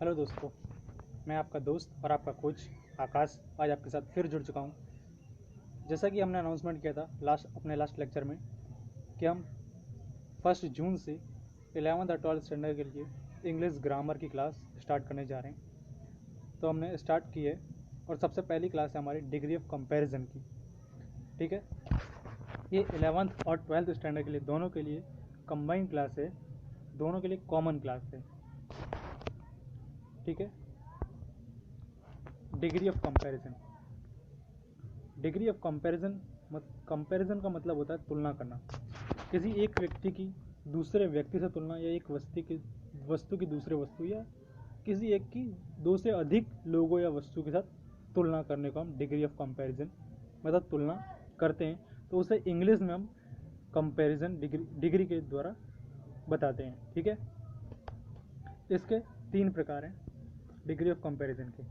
Hello दोस्तों, मैं आपका दोस्त और आपका कोच आकाश आज आपके साथ फिर जुड़ चुका हूँ। जैसा कि हमने अनाउंसमेंट किया था अपने लास्ट लेक्चर में कि हम 1 जून से 11th और 12th स्टैंडर्ड के लिए इंग्लिश ग्रामर की क्लास स्टार्ट करने जा रहे हैं। तो हमने स्टार्ट की है और सबसे पहली क्लास है हमारी डिग्री ऑफ कंपैरिजन की। ठीक है, ये 11th और 12th स्टैंडर्ड के लिए दोनों के लिए कंबाइंड क्लास है, दोनों के लिए कॉमन क्लास है। ठीक है, degree of comparison. Degree of comparison का मतलब होता है तुलना करना। किसी एक व्यक्ति की दूसरे व्यक्ति से तुलना, या एक वस्तु की दूसरे वस्तु, या किसी एक की दो से अधिक लोगों या वस्तु के साथ तुलना करने को हम डिग्री ऑफ कंपैरिजन मतलब तुलना करते हैं। तो उसे इंग्लिश में हम कंपैरिजन डिग्री के द्वारा बताते हैं। ठीक है, इसके 3 प्रकार हैं डिग्री ऑफ कंपैरिजन के।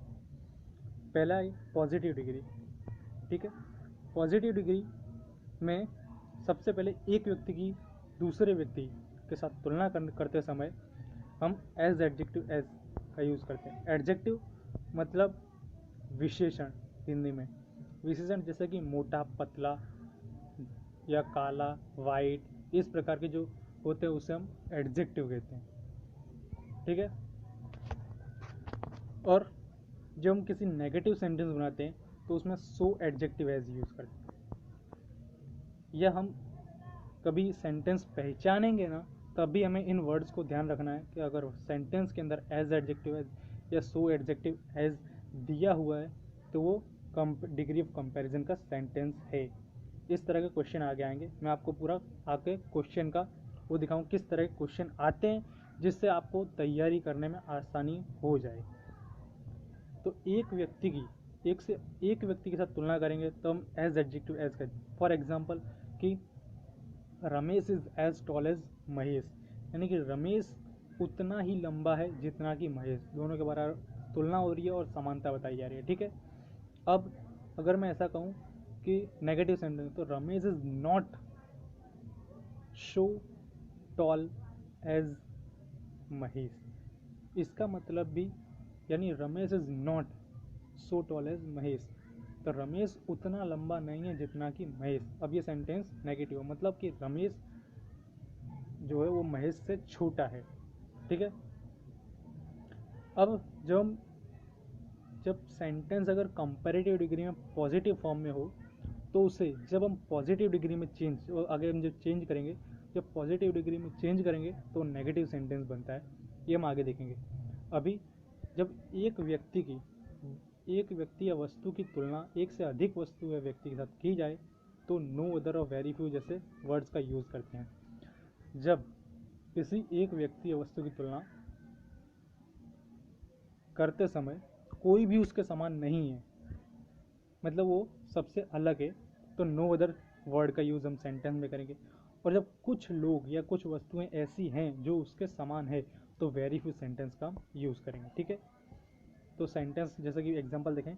पहला है पॉजिटिव डिग्री। ठीक है, पॉजिटिव डिग्री में सबसे पहले एक व्यक्ति की दूसरे व्यक्ति के साथ तुलना करते समय हम एडजेक्टिव का यूज़ करते हैं। एडजेक्टिव मतलब विशेषण, हिंदी में विशेषण, जैसे कि मोटा, पतला या काला, वाइट, इस प्रकार के जो होते हैं उसे हम एडजेक्टिव कहते हैं। ठीक है, और जब हम किसी नेगेटिव सेंटेंस बनाते हैं तो उसमें सो एडजेक्टिव एज यूज़ करते हैं। या हम कभी सेंटेंस पहचानेंगे ना, तभी हमें इन वर्ड्स को ध्यान रखना है कि अगर सेंटेंस के अंदर एज एडजेक्टिव एज या सो एडजेक्टिव एज दिया हुआ है तो वो डिग्री ऑफ कंपैरिजन का सेंटेंस है। इस तरह के क्वेश्चन आगे आएंगे। मैं आपको पूरा आगे क्वेश्चन का वो दिखाऊं किस तरह के क्वेश्चन आते हैं, जिससे आपको तैयारी करने में आसानी हो जाए। तो एक व्यक्ति के साथ तुलना करेंगे तो हम एज एडजेक्टिव एज करेंगे। फॉर एग्जाम्पल कि Ramesh is as tall as Mahesh, यानी कि रमेश उतना ही लंबा है जितना कि महेश। दोनों के बराबर तुलना हो रही है और समानता बताई जा रही है। ठीक है, अब अगर मैं ऐसा कहूँ कि नेगेटिव सेंटेंस, तो Ramesh is not so tall as Mahesh. इसका मतलब भी, यानी Ramesh is not so tall as Mahesh, तो रमेश उतना लंबा नहीं है जितना कि महेश। अब ये सेंटेंस नेगेटिव, मतलब कि रमेश जो है वो महेश से छोटा है। ठीक है, अब जब सेंटेंस अगर कंपैरेटिव डिग्री में पॉजिटिव फॉर्म में हो तो उसे जब हम पॉजिटिव डिग्री में आगे हम जब चेंज करेंगे, जब पॉजिटिव डिग्री में चेंज करेंगे तो नेगेटिव सेंटेंस बनता है। ये हम आगे देखेंगे। अभी जब एक व्यक्ति या वस्तु की तुलना एक से अधिक वस्तु या व्यक्ति के साथ की जाए तो नो अदर और वेरी फ्यू जैसे वर्ड्स का यूज़ करते हैं। जब किसी एक व्यक्ति या वस्तु की तुलना करते समय कोई भी उसके समान नहीं है, मतलब वो सबसे अलग है, तो नो अदर वर्ड का यूज़ हम सेंटेंस में करेंगे। और जब कुछ लोग या कुछ वस्तुएं ऐसी हैं जो उसके समान है तो वेरी फ्यू सेंटेंस का हम यूज़ करेंगे। ठीक है, तो सेंटेंस जैसे कि एग्जांपल देखें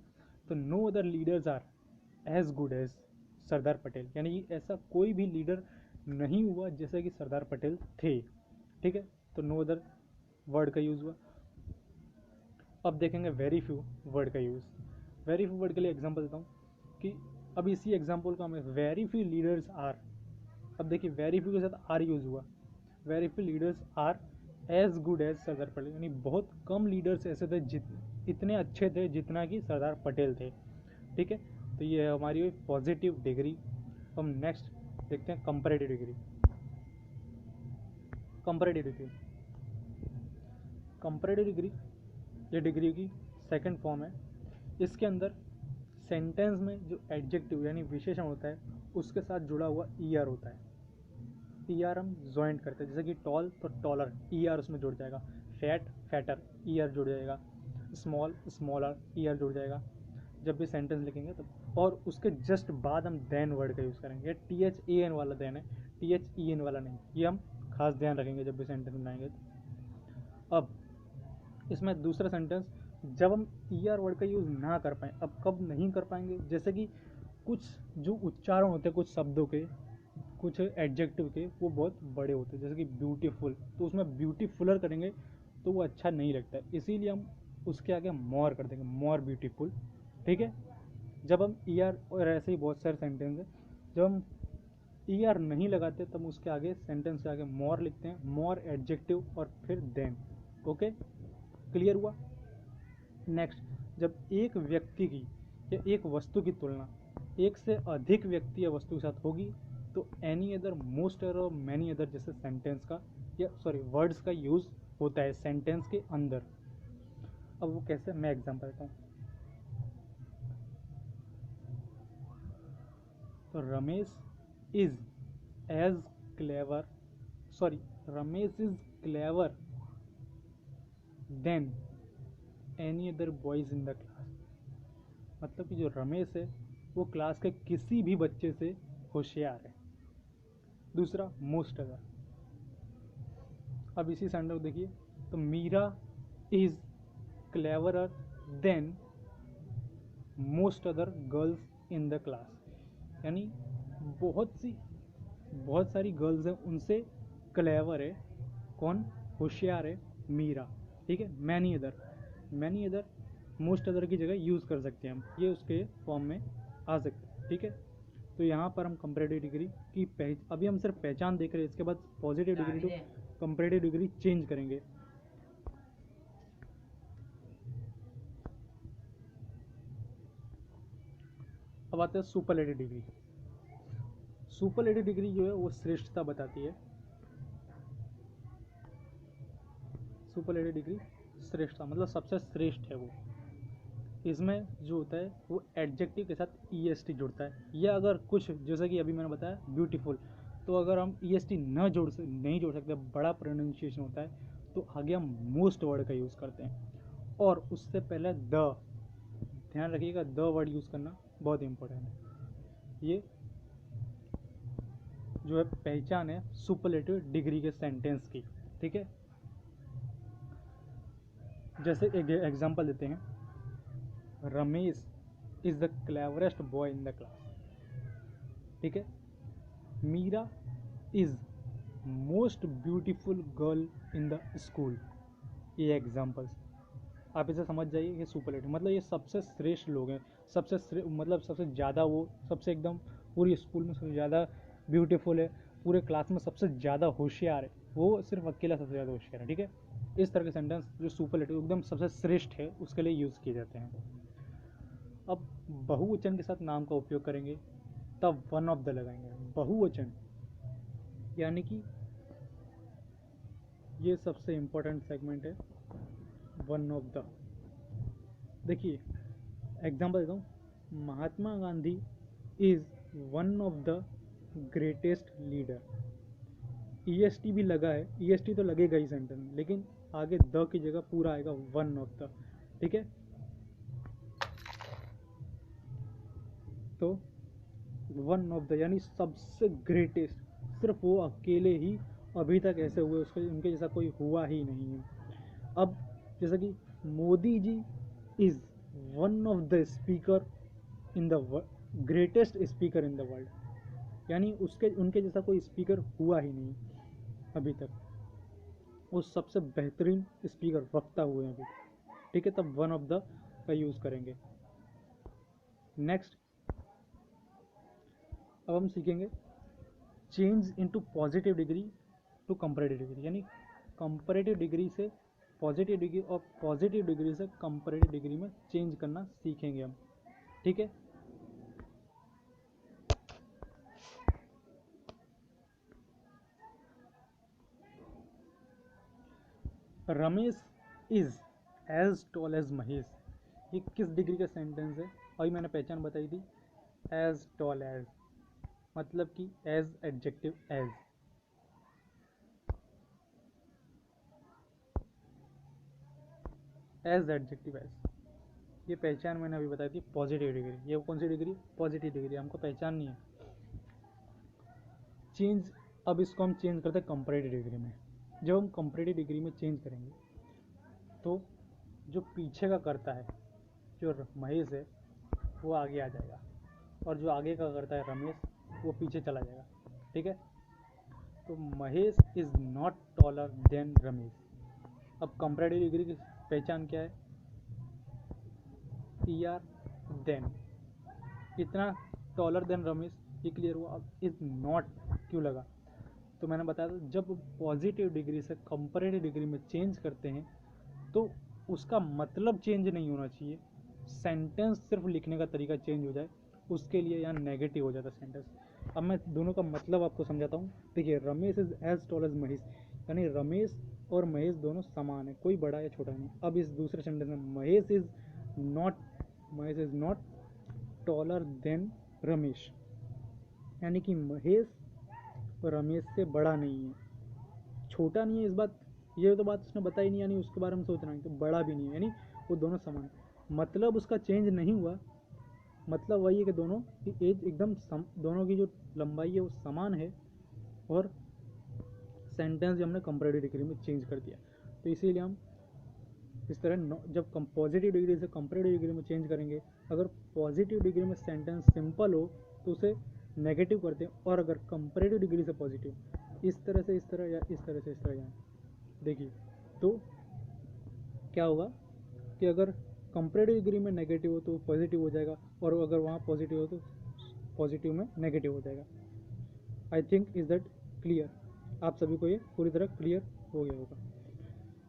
तो no other leaders are as good as Sardar Patel, यानी कि ऐसा कोई भी लीडर नहीं हुआ जैसे कि सरदार पटेल थे। ठीक है, तो नो अदर वर्ड का यूज़ हुआ। अब देखेंगे वेरी फ्यू वर्ड का यूज़। वेरी फ्यू वर्ड के लिए एग्जांपल देता हूँ कि अब इसी एग्जांपल का हमें वेरी फ्यू लीडर्स आर, अब देखिए वेरी फ्यू के साथ आर यूज़ हुआ। Very few leaders are as good as Sardar Patel, यानी बहुत कम लीडर्स ऐसे थे इतने अच्छे थे जितना कि सरदार पटेल थे। ठीक है, तो ये है हमारी पॉजिटिव डिग्री। हम नेक्स्ट देखते हैं कंपैरेटिव डिग्री। कंपैरेटिव डिग्री ये डिग्री की सेकंड फॉर्म है। इसके अंदर सेंटेंस में जो एडजेक्टिव यानी विशेषण होता है उसके साथ जुड़ा हुआ ईआर होता है। ईआर हम ज्वाइंट करते हैं, जैसे कि टॉल तो टॉलर, ईआर उसमें जुड़ जाएगा। फैट, फैटर, ईआर जुड़ जाएगा। स्मॉल, स्मॉलर, ईआर जुड़ जाएगा जब भी सेंटेंस लिखेंगे तब। और उसके जस्ट बाद हम देन वर्ड का यूज़ करेंगे। THAN वाला देन है, THEN वाला नहीं। ये हम खास ध्यान रखेंगे जब भी सेंटेंस बनाएंगे। अब इसमें दूसरा सेंटेंस जब हम ईआर वर्ड का यूज़ ना कर पाएँ, अब कब नहीं कर पाएंगे, जैसे कि कुछ जो उच्चारण होते हैं कुछ शब्दों के, कुछ एडजेक्टिव के, वो बहुत बड़े होते हैं, जैसे कि ब्यूटीफुल, तो उसमें ब्यूटीफुलर करेंगे तो वो अच्छा नहीं लगता है, इसीलिए हम उसके आगे मोर कर देंगे, मोर ब्यूटीफुल। ठीक है, जब हम ईयर, और ऐसे ही बहुत सारे सेंटेंस है, जब हम ईयर नहीं लगाते तब उसके आगे सेंटेंस के आगे मोर लिखते हैं, मोर एडजेक्टिव और फिर देन। ओके, क्लियर हुआ। नेक्स्ट, जब एक व्यक्ति की या एक वस्तु की तुलना एक से अधिक व्यक्ति या वस्तु के साथ होगी तो एनी अदर, मोस्ट और मैनी अदर जैसे सेंटेंस का या सॉरी वर्ड्स का यूज होता है सेंटेंस के अंदर। अब वो कैसे, मैं एग्जांपल देता हूँ। तो Ramesh is as clever, sorry, Ramesh is clever than any other boys in the class. मतलब कि जो रमेश है वो क्लास के किसी भी बच्चे से होशियार है। दूसरा, मोस्ट अदर। अब इसी सेंटेंस को देखिए, तो Meera is cleverer than most other girls in the class. यानी बहुत सारी गर्ल्स हैं, उनसे क्लेवर है कौन, होशियार है मीरा। ठीक है, मैनी अदर मोस्ट अदर की जगह यूज़ कर सकते हैं हम, ये उसके फॉर्म में आ सकते हैं। ठीक है, तो यहाँ पर हम कंपैरेटिव डिग्री की अभी हम सिर्फ पहचान देख रहे हैं, इसके बाद positive degree to comparative degree change करेंगे। अब आते हैं सुपरलेटिव डिग्री। सुपरलेटिव डिग्री जो है वो श्रेष्ठता बताती है। सुपरलेटिव डिग्री श्रेष्ठता मतलब सबसे श्रेष्ठ है वो। इसमें जो होता है वो एडजेक्टिव के साथ ईएसटी जुड़ता है, या अगर कुछ जैसे कि अभी मैंने बताया ब्यूटीफुल, तो अगर हम ईएसटी नहीं जोड़ सकते, बड़ा प्रोनाउंसिएशन होता है, तो आगे हम मोस्ट वर्ड का यूज़ करते हैं, और उससे पहले द, ध्यान रखिएगा द वर्ड यूज़ करना बहुत इंपॉर्टेंट है। ये जो है पहचान है सुपरलेटिव डिग्री के सेंटेंस की। ठीक है, जैसे एक एग्जांपल देते हैं, Ramesh is the cleverest boy in the class. ठीक है, Meera is most beautiful girl in the school. ये एग्जांपल्स आप इसे समझ जाइए, ये सुपरलेटिव मतलब ये सबसे श्रेष्ठ लोग हैं, मतलब सबसे ज़्यादा, वो सबसे एकदम पूरी स्कूल में सबसे ज़्यादा ब्यूटीफुल है, पूरे क्लास में सबसे ज़्यादा होशियार है, वो सिर्फ अकेला सबसे ज़्यादा होशियार है। ठीक है, इस तरह के सेंटेंस जो सुपरलेटिव एकदम सबसे श्रेष्ठ है उसके लिए यूज़ किए जाते हैं। अब बहुवचन के साथ नाम का उपयोग करेंगे तब वन ऑफ द लगाएंगे। बहुवचन यानी कि ये सबसे इम्पोर्टेंट सेगमेंट है, वन ऑफ द। देखिए एग्जांपल देता हूँ, Mahatma Gandhi is one of the greatest leader. EST भी लगा है, ईएसटी तो लगेगा ही सेंटेंस में, लेकिन आगे द की जगह पूरा आएगा वन ऑफ द। ठीक है, तो वन ऑफ द यानी सबसे ग्रेटेस्ट, सिर्फ वो अकेले ही अभी तक ऐसे हुए, उसके उनके जैसा कोई हुआ ही नहीं है। अब जैसा कि Modi ji is one of the speaker in the greatest speaker in the world, यानी उनके जैसा कोई स्पीकर हुआ ही नहीं अभी तक, वो सबसे बेहतरीन स्पीकर वक्ता हुए हैं अभी। ठीक है, तब वन ऑफ द का यूज़ करेंगे। नेक्स्ट, अब हम सीखेंगे change into positive degree to comparative degree, यानी कंपैरेटिव डिग्री से पॉजिटिव डिग्री और पॉजिटिव डिग्री से कंपैरेटिव डिग्री में चेंज करना सीखेंगे हम। ठीक है, Ramesh is as tall as Mahesh, ये किस डिग्री का सेंटेंस है? अभी मैंने पहचान बताई थी, एज टॉल एज मतलब कि as adjective as. As adjective as, ये पहचान मैंने अभी बताई थी पॉजिटिव डिग्री। ये कौन सी डिग्री? Positive degree. हमको पहचान नहीं है। चेंज, अब इसको हम चेंज करते हैं कंपैरेटिव डिग्री में। जब हम कंपैरेटिव डिग्री में चेंज करेंगे तो जो पीछे का करता है, जो महेश है, वो आगे आ जाएगा, और जो आगे का करता है रमेश, वो पीछे चला जाएगा। ठीक है, तो Mahesh is not taller than Ramesh. अब कंपैरेटिव डिग्री की पहचान क्या है? ER देन, इतना टॉलर देन रमेश, ये क्लियर हुआ। अब इज नॉट क्यों लगा? तो मैंने बताया था जब पॉजिटिव डिग्री से कंपैरेटिव डिग्री में चेंज करते हैं तो उसका मतलब चेंज नहीं होना चाहिए, सेंटेंस सिर्फ लिखने का तरीका चेंज हो जाए, उसके लिए यहाँ नेगेटिव हो जाता सेंटेंस। अब मैं दोनों का मतलब आपको समझाता हूँ। देखिए, Ramesh is as tall as Mahesh, यानी रमेश और महेश दोनों समान है, कोई बड़ा या छोटा नहीं। अब इस दूसरे सेंटेंस में Mahesh is not taller than Ramesh, यानी कि महेश रमेश से बड़ा नहीं है, छोटा नहीं है। इस बात, ये तो बात उसने बताई नहीं, यानी उसके बारे में सोचना है, तो बड़ा भी नहीं है, यानी वो दोनों समान। मतलब उसका चेंज नहीं हुआ, मतलब वही है कि दोनों की एज एकदम दोनों की जो लंबाई है वो समान है, और सेंटेंस जो हमने कंपैरेटिव डिग्री में चेंज कर दिया। तो इसीलिए हम इस तरह जब पॉजिटिव डिग्री से कंपैरेटिव डिग्री में चेंज करेंगे, अगर पॉजिटिव डिग्री में सेंटेंस सिंपल हो तो उसे नेगेटिव करते हैं, और अगर कंपैरेटिव डिग्री से पॉजिटिव, इस तरह से इस तरह या इस तरह से इस तरह जाए, देखिए तो क्या होगा कि अगर कंपैरेटिव डिग्री में नेगेटिव हो तो पॉजिटिव हो जाएगा, और अगर वहाँ पॉजिटिव हो तो पॉजिटिव में नेगेटिव हो जाएगा। I think is that clear? आप सभी को ये पूरी तरह क्लियर हो गया होगा।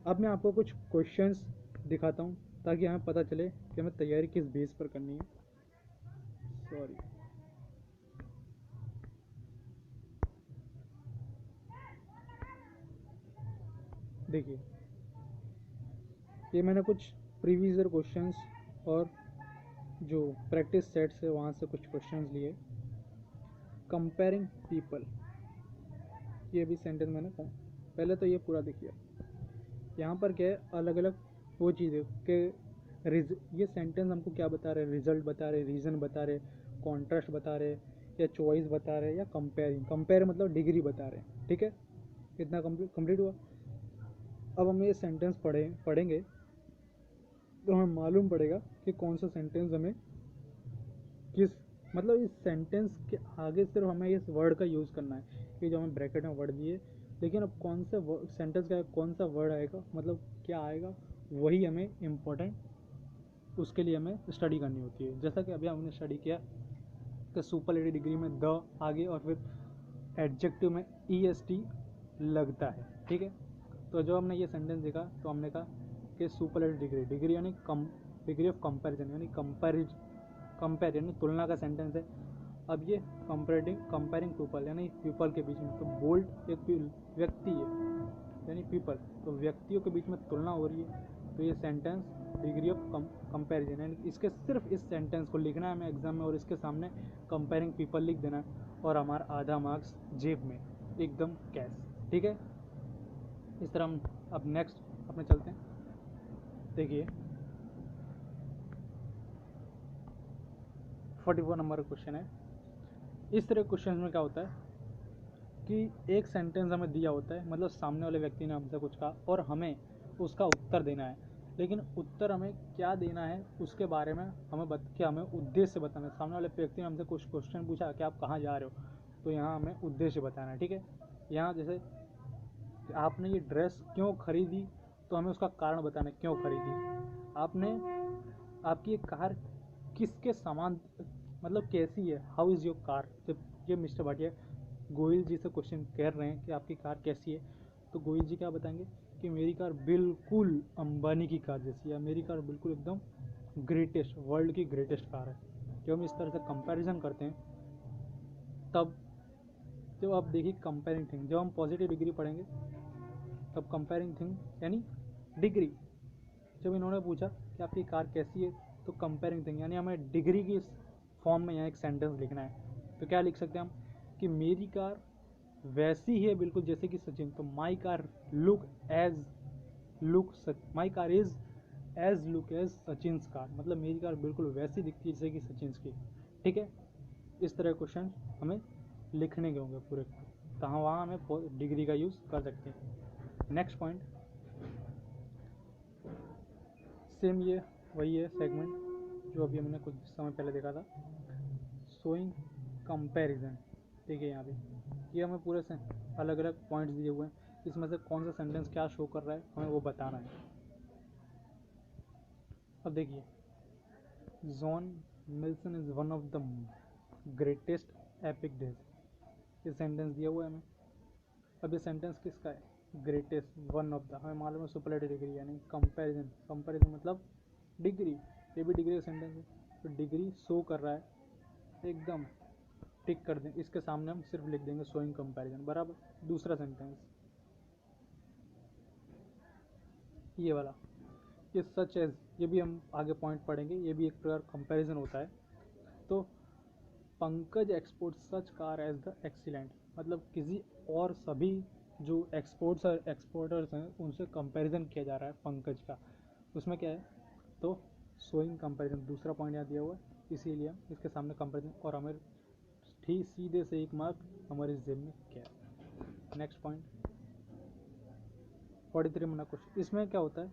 अब मैं आपको कुछ क्वेश्चंस दिखाता हूँ ताकि हमें पता चले कि हमें तैयारी किस बेस पर करनी है। सॉरी, देखिए ये मैंने कुछ प्रीवियस ईयर क्वेश्चंस और जो प्रैक्टिस सेट्स है वहाँ से कुछ क्वेश्चंस लिए। कंपेयरिंग पीपल, ये भी सेंटेंस मैंने पहले तो ये पूरा देखिए। यहाँ पर क्या है, अलग अलग वो चीज़ें कि ये सेंटेंस हमको क्या बता रहे हैं, रिजल्ट बता रहे, रीज़न बता रहे, कॉन्ट्रास्ट बता रहे, या चॉइस बता रहे, या कंपेयरिंग, कंपेयर मतलब डिग्री बता रहे हैं। ठीक है, इतना कंप्लीट हुआ। अब हम ये सेंटेंस पढ़ेंगे तो हमें मालूम पड़ेगा कि कौन सा सेंटेंस हमें किस, मतलब इस सेंटेंस के आगे सिर्फ हमें इस वर्ड का यूज़ करना है, कि जो हमें ब्रैकेट में वर्ड दिए, लेकिन अब कौन से सेंटेंस का कौन सा वर्ड आएगा, मतलब क्या आएगा, वही हमें इम्पोर्टेंट, उसके लिए हमें स्टडी करनी होती है। जैसा कि अभी हमने स्टडी किया कि सुपरलेटिव डिग्री में द आगे और फिर एडजेक्टिव में EST लगता है। ठीक है, तो जो हमने ये सेंटेंस देखा तो हमने कहा कि सुपरलेटिव डिग्री यानी डिग्री ऑफ कंपैरिजन, यानी कंपेयर यानी तुलना का सेंटेंस है। अब ये कंपेयरिंग पीपल यानी पीपल के बीच में, तो बोल्ड एक व्यक्ति है यानी पीपल, तो व्यक्तियों के बीच में तुलना हो रही है, तो ये सेंटेंस डिग्री ऑफ कंपैरिजन, यानी इसके सिर्फ इस सेंटेंस को लिखना है हमें एग्जाम में, और इसके सामने कंपेयरिंग पीपल लिख देना है, और हमारा आधा मार्क्स जेब में एकदम कैश। ठीक है, इस तरह हम अब नेक्स्ट अपने चलते हैं। देखिए 44 नंबर क्वेश्चन है। इस तरह क्वेश्चन में क्या होता है कि एक सेंटेंस हमें दिया होता है, मतलब सामने वाले व्यक्ति ने हमसे कुछ कहा और हमें उसका उत्तर देना है, लेकिन उत्तर हमें क्या देना है उसके बारे में हमें उद्देश्य बताना है। सामने वाले व्यक्ति ने हमसे कुछ क्वेश्चन पूछा कि आप कहाँ जा रहे हो, तो यहाँ हमें उद्देश्य बताना है। ठीक है, यहाँ जैसे आपने ये ड्रेस क्यों खरीदी, तो हमें उसका कारण बताना है क्यों खरीदी। आपकी ये कार किसके समान, मतलब कैसी है, हाउ इज़ योर कार। जब ये मिस्टर भाटिया गोयल जी से क्वेश्चन कर रहे हैं कि आपकी कार कैसी है, तो गोयल जी क्या बताएंगे कि मेरी कार बिल्कुल अंबानी की कार जैसी है, मेरी कार बिल्कुल एकदम ग्रेटेस्ट, वर्ल्ड की ग्रेटेस्ट कार है। जब हम इस तरह से कंपैरिजन करते हैं तब जब आप देखिए कंपेयरिंग थिंग, जब हम पॉजिटिव डिग्री पढ़ेंगे तब कंपेयरिंग थिंग यानी डिग्री, जब इन्होंने पूछा कि आपकी कार कैसी है, तो कंपेयरिंग थिंग यानी हमें डिग्री की फॉर्म में यहाँ एक सेंटेंस लिखना है। तो क्या लिख सकते हैं हम कि मेरी कार वैसी है बिल्कुल जैसे कि सचिन, तो my car my car is as look as Sachin car, मतलब मेरी कार बिल्कुल वैसी दिखती है जैसे कि सचिन की। ठीक है, इस तरह क्वेश्चन हमें लिखने के होंगे पूरे, तो वहाँ हमें डिग्री का यूज़ कर सकते हैं। नेक्स्ट पॉइंट, सेम ये वही है सेगमेंट जो अभी हमने कुछ समय पहले देखा था, शोइंग कंपैरिजन। देखिए यहाँ पे ये हमें पूरे से अलग अलग पॉइंट्स दिए हुए हैं इसमें से कौन सा सेंटेंस क्या शो कर रहा है हमें वो बताना है। अब देखिए, John Milne is one of the greatest epic days, ये सेंटेंस दिया हुआ है हमें। अब ये सेंटेंस किसका है? ग्रेटेस्ट, वन ऑफ द, हमें मालूम है सुपरलेटिव डिग्री यानी कंपैरिजन, कंपैरिजन मतलब डिग्री, ये भी डिग्री का सेंटेंस है, तो डिग्री शो कर रहा है, एकदम टिक कर दें, इसके सामने हम सिर्फ लिख देंगे शोइंग कंपैरिजन, बराबर। दूसरा सेंटेंस ये वाला, ये सच एज, ये भी हम आगे पॉइंट पढ़ेंगे, ये भी एक प्रकार कंपैरिजन होता है। तो Pankaj export such car as the excellent, मतलब किसी और सभी जो एक्सपोर्टर्स हैं उनसे कंपैरिजन किया जा रहा है पंकज का, उसमें क्या है? तो शोइंग कंपैरिजन, दूसरा पॉइंट यहाँ दिया हुआ है, इसीलिए इसके सामने कंपैरिजन, और हमें ठीक सीधे से 1 मार्क हमारे जेब में क्या है। नेक्स्ट पॉइंट 43 नंबर क्वेश्चन, इसमें क्या होता है?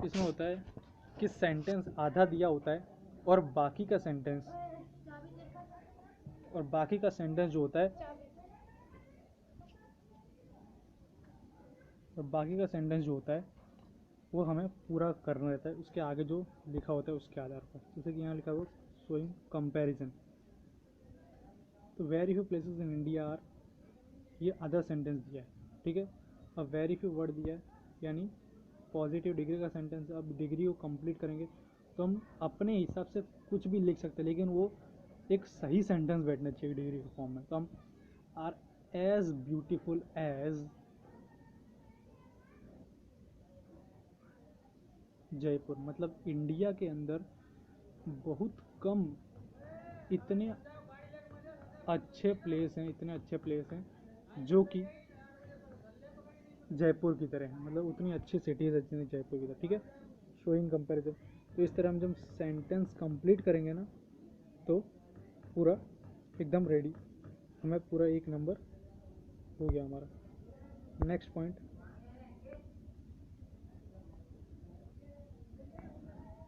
इसमें होता है कि सेंटेंस आधा दिया होता है और बाकी का सेंटेंस जो होता है, वो हमें पूरा करना रहता है, उसके आगे जो लिखा होता है उसके आधार पर। जैसे कि यहाँ लिखा हुआ शोइंग कंपैरिजन, तो very few places in India are, ये अदर सेंटेंस दिया है, ठीक है। अब वेरी फ्यू वर्ड दिया है यानी पॉजिटिव डिग्री का सेंटेंस। अब डिग्री को कंप्लीट करेंगे तो हम अपने हिसाब से कुछ भी लिख सकते हैं, लेकिन वो एक सही सेंटेंस बैठना चाहिए डिग्री के फॉर्म में। तो हम are as beautiful as Jaipur, मतलब इंडिया के अंदर बहुत कम इतने अच्छे प्लेस हैं जो कि जयपुर की तरह है, मतलब उतनी अच्छी सिटीज़ है जितनी जयपुर की तरह, ठीक है। शोइंग कंपैरिजन, तो इस तरह हम जब सेंटेंस कंप्लीट करेंगे ना तो पूरा एकदम रेडी, हमें पूरा 1 नंबर हो गया हमारा। नेक्स्ट पॉइंट,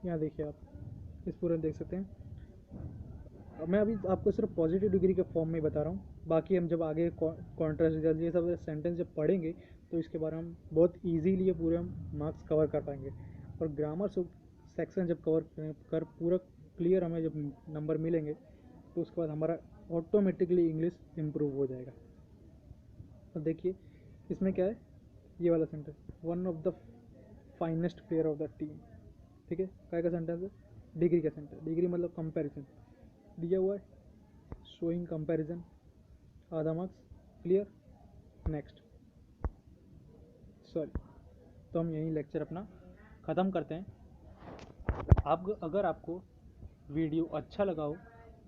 यहाँ देखिए आप इस पूरे देख सकते हैं। मैं अभी आपको सिर्फ पॉजिटिव डिग्री के फॉर्म में बता रहा हूँ, बाकी हम जब आगे कॉन्ट्रास्ट ये सब सेंटेंस जब पढ़ेंगे तो इसके बारे में हम बहुत इजीली पूरे हम मार्क्स कवर कर पाएंगे। और ग्रामर सेक्शन जब कवर कर पूरा क्लियर हमें जब नंबर मिलेंगे तो उसके बाद हमारा ऑटोमेटिकली इंग्लिश इम्प्रूव हो जाएगा। अब देखिए इसमें क्या है, ये वाला sentence, one of the finest player of the team, ठीक है। क्या का सेंटेंस है? डिग्री का सेंटेंस, डिग्री मतलब कंपैरिजन दिया हुआ है, शोइंग कंपैरिजन, आधा मार्क्स, क्लियर। नेक्स्ट, सॉरी, तो हम यहीं लेक्चर अपना ख़त्म करते हैं। अगर आपको वीडियो अच्छा लगा हो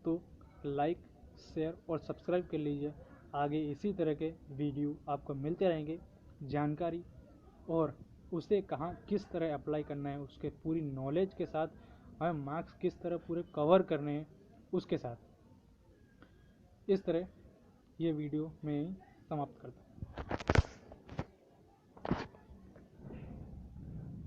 तो लाइक, शेयर और सब्सक्राइब कर लीजिए। आगे इसी तरह के वीडियो आपको मिलते रहेंगे, जानकारी और उसे कहाँ किस तरह अप्लाई करना है उसके पूरी नॉलेज के साथ, हमें मार्क्स किस तरह पूरे कवर करने हैं उसके साथ। इस तरह ये वीडियो मैं समाप्त करता हूँ।